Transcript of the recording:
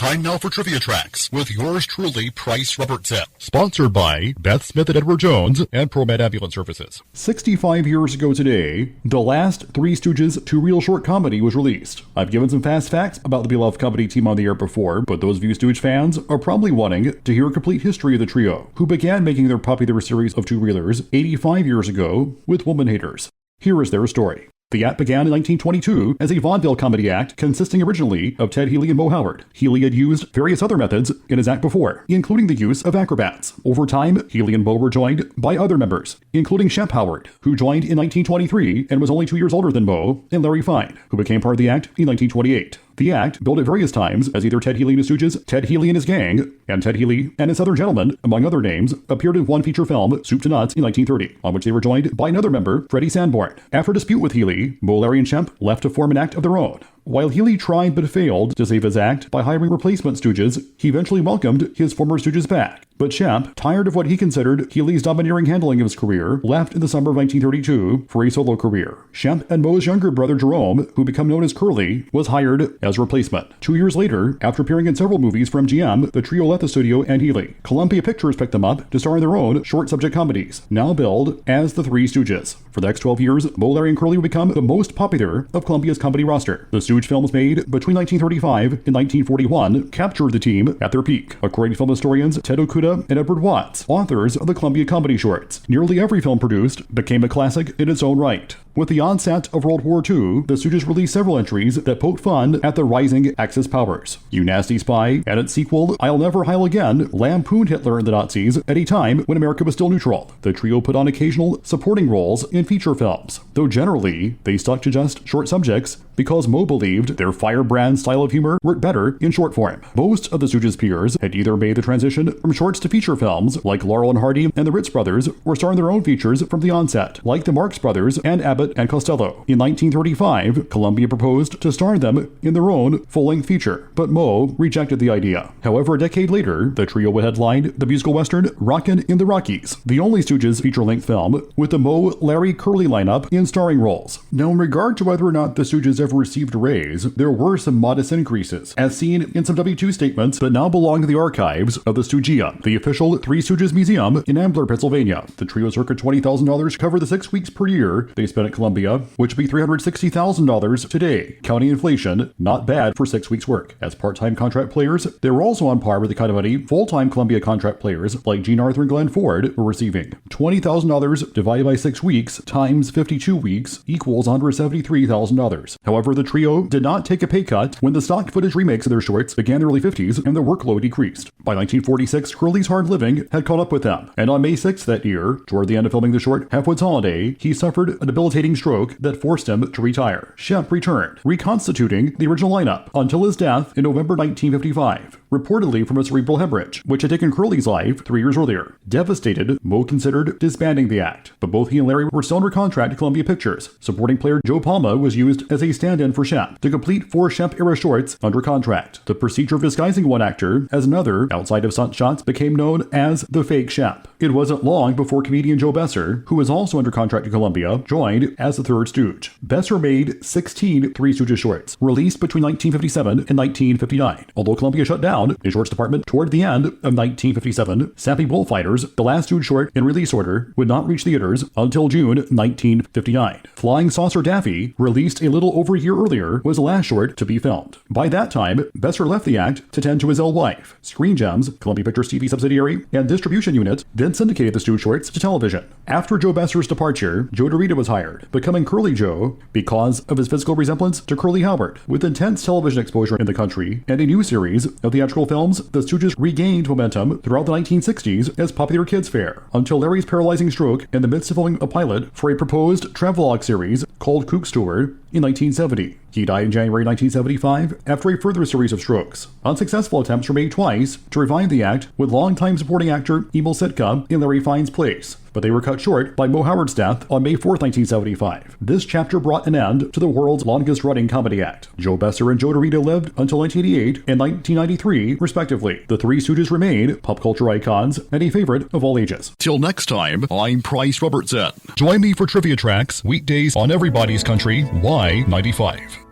Time now for Trivia Tracks with yours truly, Price Robertson. Sponsored by Beth Smith and Edward Jones and ProMed Ambulance Services. 65 years ago today, the last Three Stooges two-reel short comedy was released. I've given some fast facts about the beloved comedy team on the air before, but those of you Stooge fans are probably wanting to hear a complete history of the trio, who began making their popular series of two-reelers 85 years ago with Woman Haters. Here is their story. The act began in 1922 as a vaudeville comedy act consisting originally of Ted Healy and Mo Howard. Healy had used various other methods in his act before, including the use of acrobats. Over time, Healy and Mo were joined by other members, including Shep Howard, who joined in 1923 and was only 2 years older than Mo, and Larry Fine, who became part of the act in 1928. The act, billed at various times as either Ted Healy and his Stooges, Ted Healy and his Gang, and Ted Healy and his Other Gentlemen, among other names, appeared in one feature film, Soup to Nuts, in 1930, on which they were joined by another member, Freddie Sanborn. After a dispute with Healy, Mo, Larry, and Shep left to form an act of their own. While Healy tried but failed to save his act by hiring replacement Stooges, he eventually welcomed his former Stooges back. But Shep, tired of what he considered Healy's domineering handling of his career, left in the summer of 1932 for a solo career. Shep and Mo's younger brother Jerome, who became known as Curly, was hired as a replacement. 2 years later, after appearing in several movies from MGM, the trio left the studio and Healy. Columbia Pictures picked them up to star in their own short subject comedies, now billed as the Three Stooges. For the next 12 years, Mo, Larry, and Curly would become the most popular of Columbia's comedy roster. The Stooge films made between 1935 and 1941 captured the team at their peak, according to film historians Ted Okuda and Edward Watts, authors of the Columbia comedy shorts. Nearly every film produced became a classic in its own right. With the onset of World War II, the Stooges released several entries that poked fun at the rising Axis powers. You Nasty Spy and its sequel, I'll Never Heil Again, lampooned Hitler and the Nazis at a time when America was still neutral. The trio put on occasional supporting roles in feature films, though generally they stuck to just short subjects because Mo believed their firebrand style of humor worked better in short form. Most of the Stooges' peers had either made the transition from shorts to feature films, like Laurel and Hardy and the Ritz Brothers, or starring their own features from the onset, like the Marx Brothers and Abbott and Costello. In 1935, Columbia proposed to star them in their own full-length feature, but Mo rejected the idea. However, a decade later, the trio would headline the musical western Rockin' in the Rockies, the only Stooges feature-length film with the Mo, Larry, Curly lineup in starring roles. Now, in regard to whether or not the Stooges ever received a raise, there were some modest increases, as seen in some W-2 statements that now belong to the archives of the Stoogeum, the official Three Stooges Museum in Ambler, Pennsylvania. The trio's circa $20,000 to cover the 6 weeks per year they spent at Columbia, which would be $360,000 today, counting inflation. Not bad for 6 weeks' work. As part-time contract players, they were also on par with the kind of money full-time Columbia contract players like Gene Arthur and Glenn Ford were receiving. $20,000 divided by 6 weeks times 52 weeks equals $173,000. However, the trio did not take a pay cut when the stock footage remakes of their shorts began in the early 50s and their workload decreased. By 1946, Curly's hard living had caught up with them, and on May 6th that year, toward the end of filming the short Half-Woods Holiday, he suffered a debilitating stroke that forced him to retire. Shep returned, reconstituting the original lineup until his death in November 1955, reportedly from a cerebral hemorrhage, which had taken Curly's life 3 years earlier. Devastated, Mo considered disbanding the act, but both he and Larry were still under contract to Columbia Pictures. Supporting player Joe Palma was used as a stand-in for Shep to complete 4 Shep-era shorts under contract. The procedure of disguising one actor as another, outside of stunt shots, became known as the fake Shep. It wasn't long before comedian Joe Besser, who was also under contract to Columbia, joined as the third Stooge. Besser made 16 Three Stooges shorts, released between 1957 and 1959. Although Columbia shut down the shorts department toward the end of 1957, Sappy Bullfighters, the last Stooge short in release order, would not reach theaters until June 1959. Flying Saucer Daffy, released a little over a year earlier, was the last short to be filmed. By that time, Besser left the act to tend to his ill wife. Screen Gems, Columbia Pictures TV subsidiary and distribution unit, then syndicated the Stooge shorts to television. After Joe Besser's departure, Joe DeRita was hired, becoming Curly Joe because of his physical resemblance to Curly Howard. With intense television exposure in the country and a new series of theatrical films, the Stooges regained momentum throughout the 1960s as popular kids fare, until Larry's paralyzing stroke in the midst of filming a pilot for a proposed travelogue series called Kook's Tour in 1970. He died in January 1975 after a further series of strokes. Unsuccessful attempts were made twice to revive the act with longtime supporting actor Emil Sitka in Larry Fine's place, but they were cut short by Mo Howard's death on May 4, 1975. This chapter brought an end to the world's longest-running comedy act. Joe Besser and Joe DeRita lived until 1988 and 1993, respectively. The Three Stooges remain pop culture icons and a favorite of all ages. Till next time, I'm Price Robertson. Join me for Trivia Tracks, weekdays on Everybody's Country, Y95.